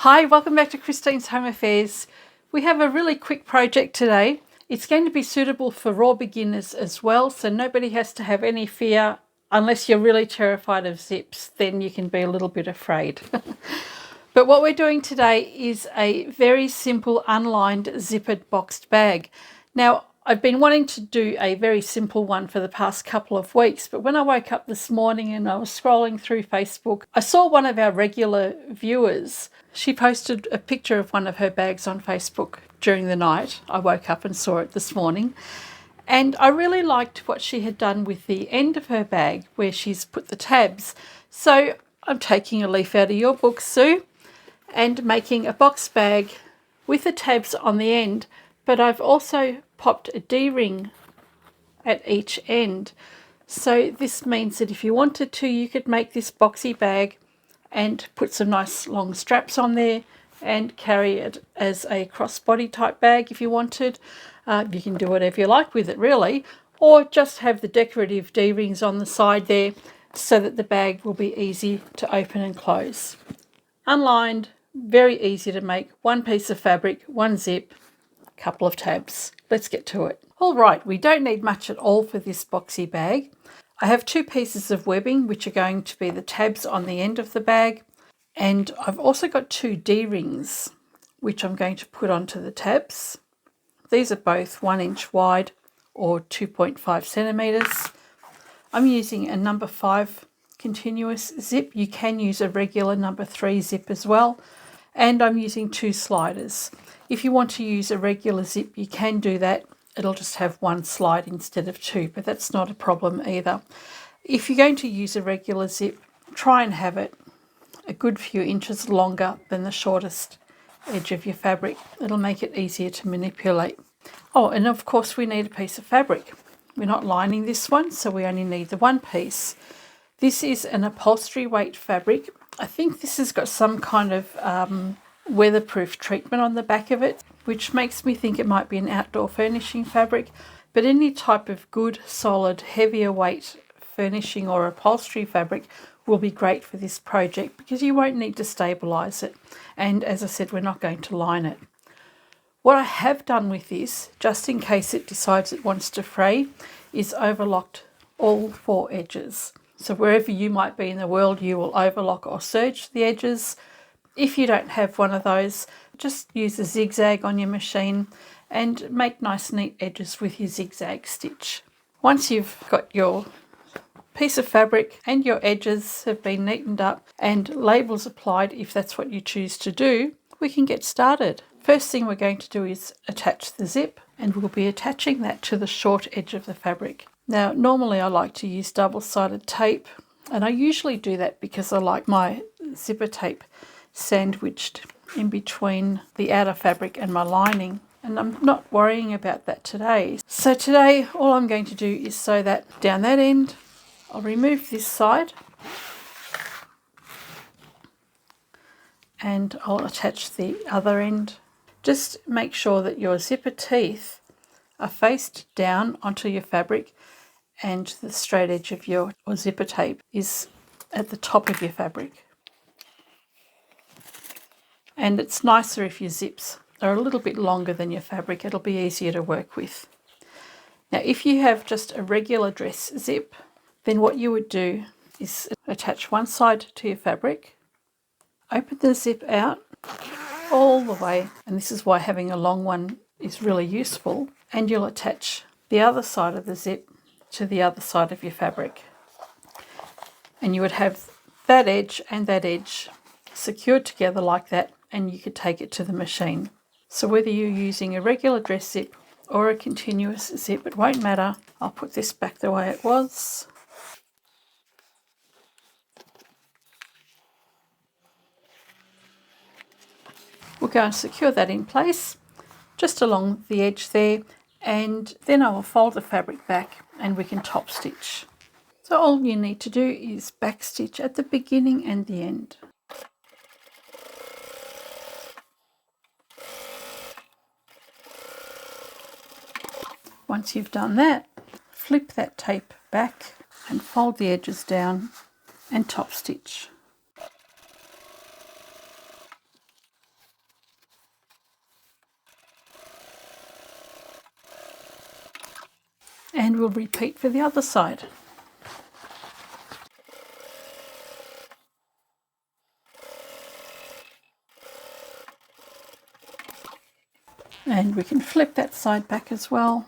Hi, welcome back to Christine's Home Affairs. We have a really quick project today. It's going to be suitable for raw beginners as well, so nobody has to have any fear. Unless you're really terrified of zips, then you can be a little bit afraid. But what we're doing today is a very simple unlined zippered boxed bag. Now, I've been wanting to do a very simple one for the past couple of weeks, but when I woke up this morning and I was scrolling through Facebook, I saw one of our regular viewers. She posted a picture of one of her bags on Facebook during the night. I woke up and saw it this morning. And I really liked what she had done with the end of her bag where she's put the tabs. So I'm taking a leaf out of your book, Sue, and making a box bag with the tabs on the end. But I've also popped a D-ring at each end. So this means that if you wanted to, you could make this boxy bag and put some nice long straps on there and carry it as a crossbody type bag if you wanted. You can do whatever you like with it really, or just have the decorative D-rings on the side there so that the bag will be easy to open and close. Unlined, very easy to make, one piece of fabric, one zip, a couple of tabs. Let's get to it. All right, we don't need much at all for this boxy bag. I have two pieces of webbing which are going to be the tabs on the end of the bag, and I've also got two D-rings which I'm going to put onto the tabs. These are both 1 inch wide or 2.5 centimeters. I'm using a number 5 continuous zip. You can use a regular number 3 zip as well, and I'm using 2 sliders. If you want to use a regular zip, you can do that. It'll just have 1 slide instead of 2, but that's not a problem either. If you're going to use a regular zip, try and have it a good few inches longer than the shortest edge of your fabric. It'll make it easier to manipulate. Oh, and of course we need a piece of fabric. We're not lining this one, so we only need the one piece. This is an upholstery weight fabric. I think this has got some kind of weatherproof treatment on the back of it, which makes me think it might be an outdoor furnishing fabric. But any type of good, solid, heavier weight furnishing or upholstery fabric will be great for this project because you won't need to stabilise it. And as I said, we're not going to line it. What I have done with this, just in case it decides it wants to fray, is overlocked all 4 edges. So wherever you might be in the world, you will overlock or serge the edges. If you don't have one of those, just use a zigzag on your machine and make nice neat edges with your zigzag stitch. Once you've got your piece of fabric and your edges have been neatened up and labels applied, if that's what you choose to do, we can get started. First thing we're going to do is attach the zip, and we'll be attaching that to the short edge of the fabric. Now, normally I like to use double-sided tape, and I usually do that because I like my zipper tape sandwiched in between the outer fabric and my lining, and I'm not worrying about that today. So today all I'm going to do is sew that down that end. I'll remove this side and I'll attach the other end. Just make sure that your zipper teeth are faced down onto your fabric and the straight edge of your zipper tape is at the top of your fabric. And it's nicer if your zips are a little bit longer than your fabric. It'll be easier to work with. Now, if you have just a regular dress zip, then what you would do is attach one side to your fabric, open the zip out all the way, and this is why having a long one is really useful, and you'll attach the other side of the zip to the other side of your fabric. And you would have that edge and that edge secured together like that, and you could take it to the machine. So whether you're using a regular dress zip or a continuous zip, it won't matter. I'll put this back the way it was. We'll go and secure that in place just along the edge there, and then I will fold the fabric back and we can top stitch. So all you need to do is back stitch at the beginning and the end. Once you've done that, flip that tape back and fold the edges down and top stitch. And we'll repeat for the other side. And we can flip that side back as well.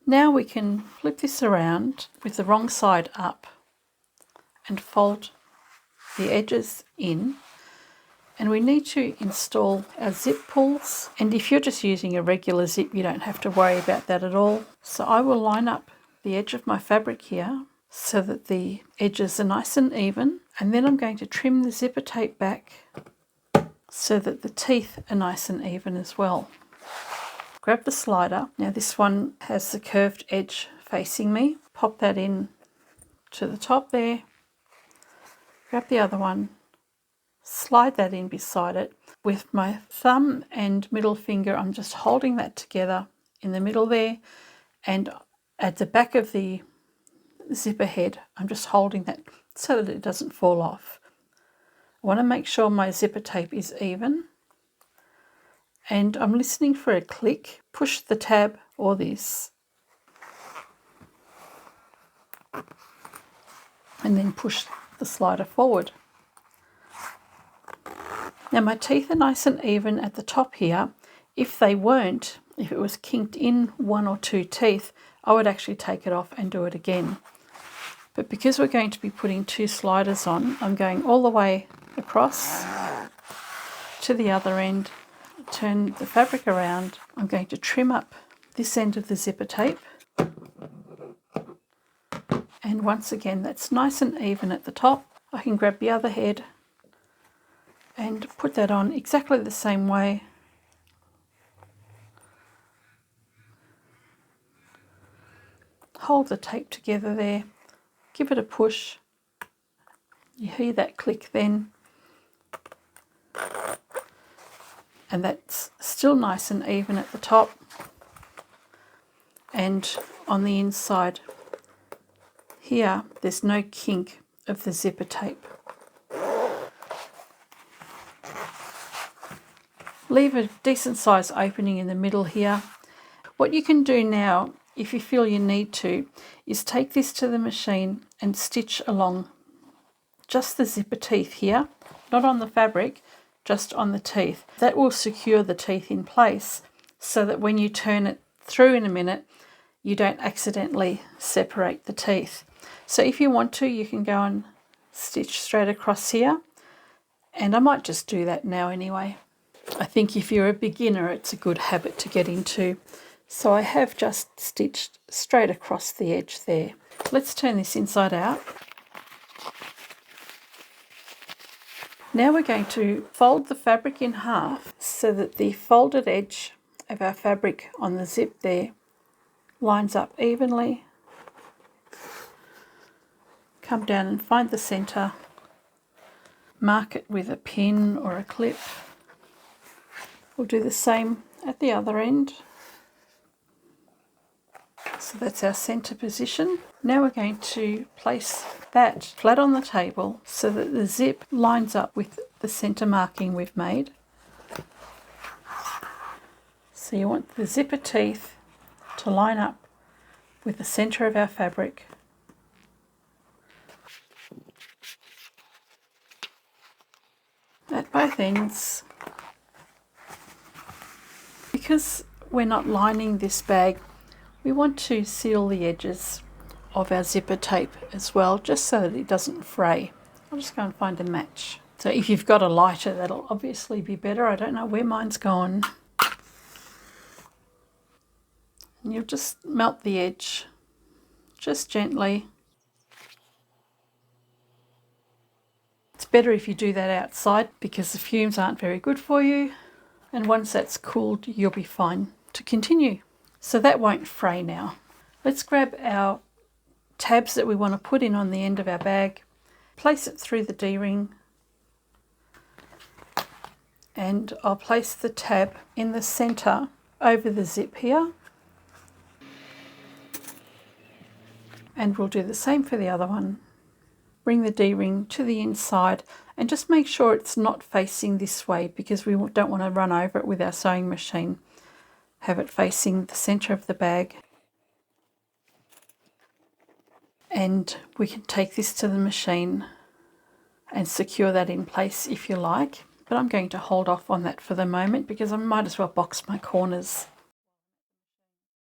Now we can flip this around with the wrong side up and fold the edges in. And we need to install our zip pulls. And if you're just using a regular zip, you don't have to worry about that at all. So I will line up the edge of my fabric here so that the edges are nice and even. And then I'm going to trim the zipper tape back so that the teeth are nice and even as well. Grab the slider. Now this one has the curved edge facing me. Pop that in to the top there. Grab the other one. Slide that in beside it. With my thumb and middle finger, I'm just holding that together in the middle there. And at the back of the zipper head, I'm just holding that so that it doesn't fall off. I want to make sure my zipper tape is even. And I'm listening for a click. Push the tab or this. And then push the slider forward. Now my teeth are nice and even at the top here. If they weren't, if it was kinked in one or two teeth, I would actually take it off and do it again. But because we're going to be putting two sliders on, I'm going all the way across to the other end, turn the fabric around. I'm going to trim up this end of the zipper tape. And once again, that's nice and even at the top. I can grab the other head and put that on exactly the same way. Hold the tape together there, give it a push. You hear that click then. And that's still nice and even at the top. And on the inside here, there's no kink of the zipper tape. Leave a decent size opening in the middle here. What you can do now, if you feel you need to, is take this to the machine and stitch along just the zipper teeth here, not on the fabric, just on the teeth. That will secure the teeth in place so that when you turn it through in a minute, you don't accidentally separate the teeth. So if you want to, you can go and stitch straight across here. And I might just do that now anyway. I think if you're a beginner, it's a good habit to get into. So I have just stitched straight across the edge there. Let's turn this inside out. Now we're going to fold the fabric in half so that the folded edge of our fabric on the zip there lines up evenly. Come down and find the center. Mark it with a pin or a clip. We'll do the same at the other end. So that's our center position. Now we're going to place that flat on the table so that the zip lines up with the center marking we've made. So you want the zipper teeth to line up with the center of our fabric. At both ends. Because we're not lining this bag, we want to seal the edges of our zipper tape as well, just so that it doesn't fray. I'll just go and find a match. So if you've got a lighter, that'll obviously be better. I don't know where mine's gone. And you'll just melt the edge, just gently. It's better if you do that outside because the fumes aren't very good for you. And once that's cooled, you'll be fine to continue. So that won't fray now. Let's grab our tabs that we want to put in on the end of our bag, place it through the D-ring, and I'll place the tab in the center over the zip here. And we'll do the same for the other one. bring the D-ring to the inside and just make sure it's not facing this way, because we don't want to run over it with our sewing machine. Have it facing the center of the bag. And we can take this to the machine and secure that in place if you like. But I'm going to hold off on that for the moment because I might as well box my corners.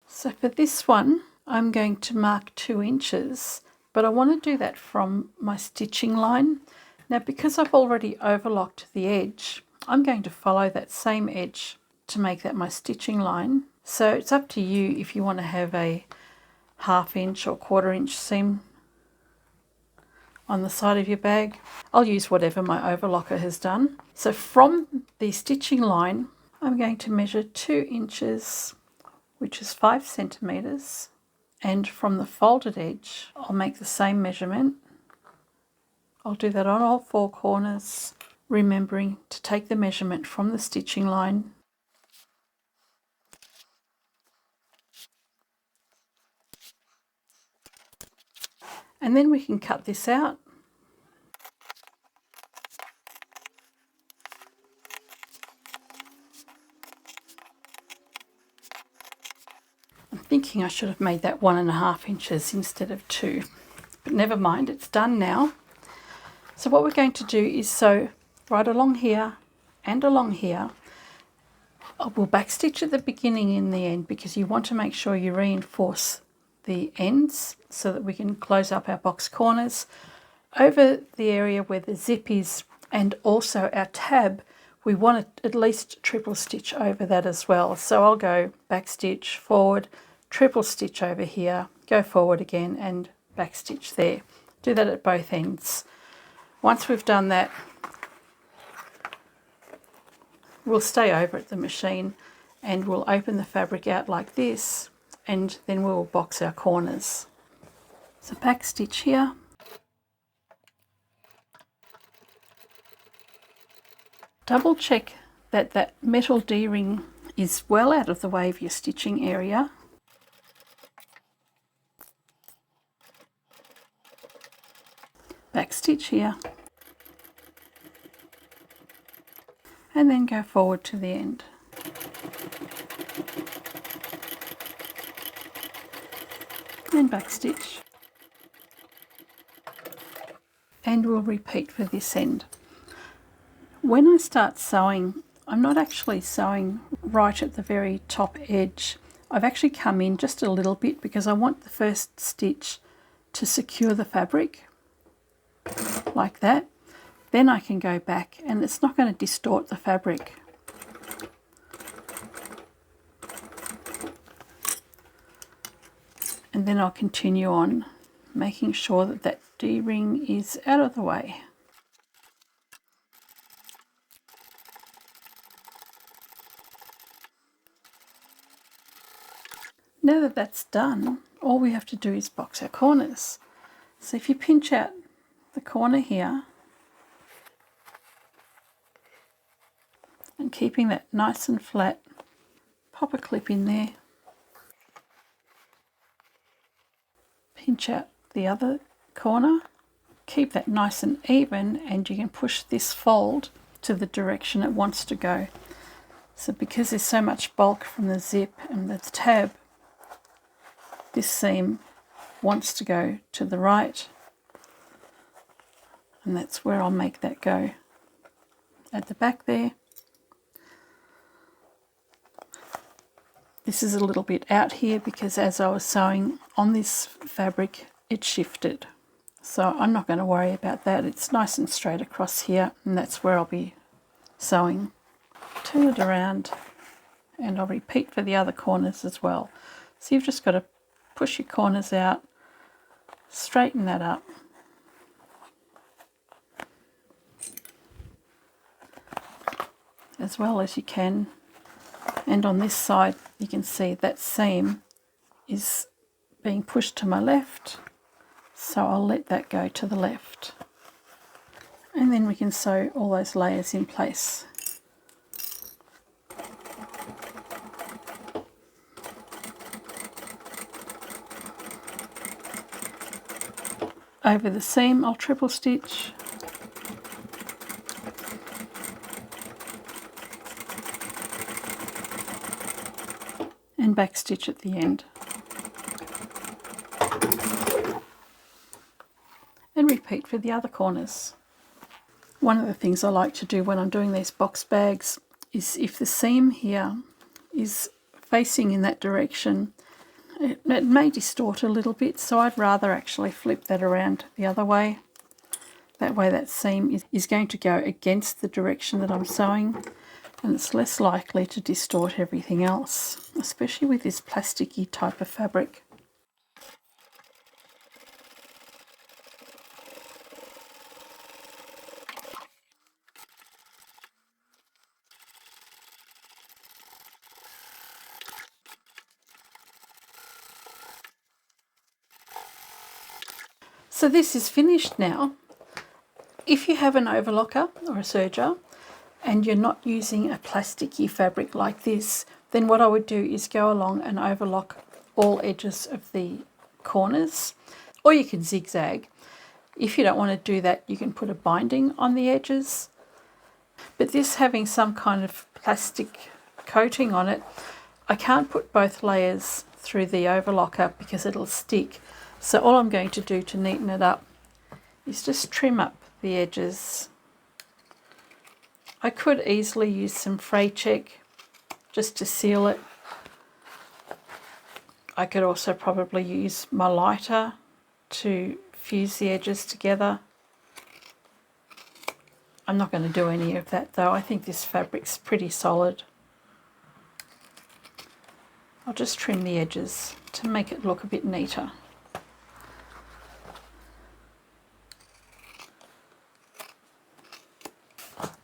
So for this one, I'm going to mark 2 inches, but I want to do that from my stitching line. Now, because I've already overlocked the edge, I'm going to follow that same edge to make that my stitching line. So it's up to you if you want to have a 1/2 inch or 1/4 inch seam on the side of your bag. I'll use whatever my overlocker has done. So from the stitching line, I'm going to measure 2 inches, which is 5 centimeters. And from the folded edge, I'll make the same measurement. I'll do that on all 4 corners, remembering to take the measurement from the stitching line. And then we can cut this out. I'm thinking I should have made that 1.5 inches instead of 2, but never mind, it's done now. So what we're going to do is sew right along here and along here. We'll backstitch at the beginning and the end because you want to make sure you reinforce the ends so that we can close up our box corners. Over the area where the zip is and also our tab, we want to at least triple stitch over that as well. So I'll go backstitch, forward, triple stitch over here, go forward again and backstitch there. Do that at both ends. Once we've done that, we'll stay over at the machine and we'll open the fabric out like this, and then we'll box our corners. So backstitch here. Double check that that metal D-ring is well out of the way of your stitching area. Backstitch here. And then go forward to the end. And backstitch. And we'll repeat for this end. When I start sewing, I'm not actually sewing right at the very top edge. I've actually come in just a little bit because I want the first stitch to secure the fabric, like that. Then I can go back and it's not going to distort the fabric. And then I'll continue on, making sure that that D-ring is out of the way. Now that that's done, all we have to do is box our corners. So if you pinch out the corner here, and keeping that nice and flat, pop a clip in there, pinch out the other corner, keep that nice and even, and you can push this fold to the direction it wants to go. So because there's so much bulk from the zip and the tab, this seam wants to go to the right, and that's where I'll make that go at the back there. This is a little bit out here because as I was sewing on this fabric, it shifted. So I'm not going to worry about that. It's nice and straight across here, and that's where I'll be sewing. Turn it around, and I'll repeat for the other corners as well. So you've just got to push your corners out, straighten that up. As well as you can. And on this side, you can see that seam is being pushed to my left, so I'll let that go to the left. And then we can sew all those layers in place. Over the seam I'll triple stitch. And back stitch at the end. And repeat for the other corners. One of the things I like to do when I'm doing these box bags is if the seam here is facing in that direction, it may distort a little bit, so I'd rather actually flip that around the other way. That way that seam is going to go against the direction that I'm sewing, and it's less likely to distort everything else, especially with this plasticky type of fabric. So this is finished now. If you have an overlocker or a serger and you're not using a plasticky fabric like this, then what I would do is go along and overlock all edges of the corners, or you can zigzag. If you don't want to do that, you can put a binding on the edges. But this having some kind of plastic coating on it, I can't put both layers through the overlocker because it'll stick. So all I'm going to do to neaten it up is just trim up the edges. I could easily use some fray check just to seal it. I could also probably use my lighter to fuse the edges together. I'm not going to do any of that though. I think this fabric's pretty solid. I'll just trim the edges to make it look a bit neater.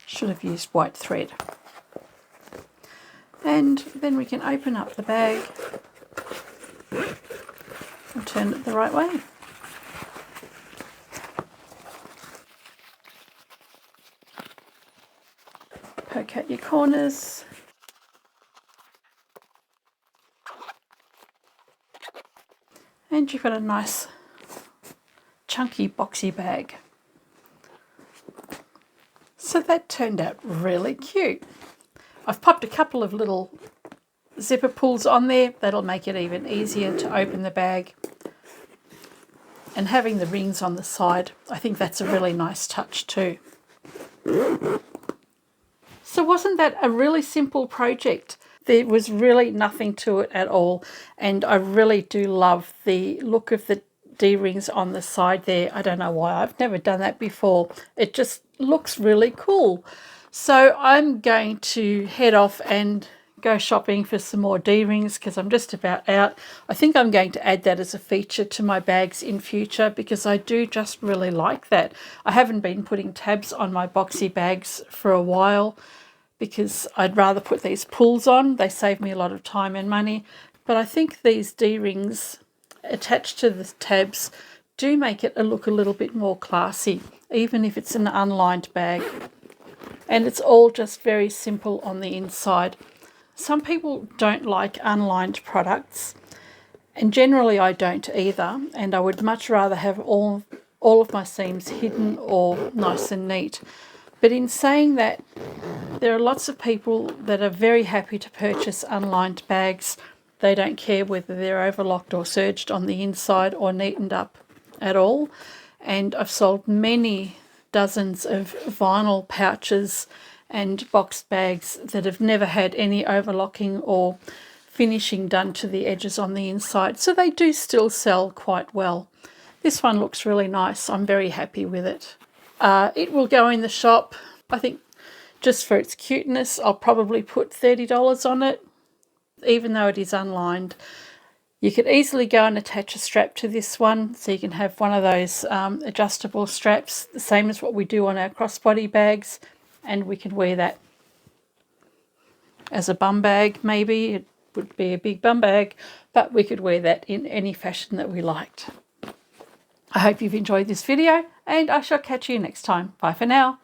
Should have used white thread. And then we can open up the bag and turn it the right way. Poke out your corners. And you've got a nice chunky boxy bag. So that turned out really cute. I've popped a couple of little zipper pulls on there. That'll make it even easier to open the bag. And having the rings on the side, I think that's a really nice touch too. So wasn't that a really simple project? There was really nothing to it at all. And I really do love the look of the D-rings on the side there. I don't know why. I've never done that before. It just looks really cool. So I'm going to head off and go shopping for some more D-rings because I'm just about out. I think I'm going to add that as a feature to my bags in future because I do just really like that. I haven't been putting tabs on my boxy bags for a while because I'd rather put these pulls on. They save me a lot of time and money. But I think these D-rings attached to the tabs do make it look a little bit more classy, even if it's an unlined bag. And it's all just very simple on the inside. Some people don't like unlined products, and generally I don't either, and I would much rather have all of my seams hidden or nice and neat. But in saying that, there are lots of people that are very happy to purchase unlined bags. They don't care whether they're overlocked or serged on the inside or neatened up at all. And I've sold many dozens of vinyl pouches and boxed bags that have never had any overlocking or finishing done to the edges on the inside. So they do still sell quite well. This one looks really nice. I'm very happy with it. It will go in the shop. I think just for its cuteness, I'll probably put $30 on it, even though it is unlined. You could easily go and attach a strap to this one, so you can have one of those adjustable straps, the same as what we do on our crossbody bags, and we can wear that as a bum bag maybe. It would be a big bum bag, but we could wear that in any fashion that we liked. I hope you've enjoyed this video, and I shall catch you next time. Bye for now.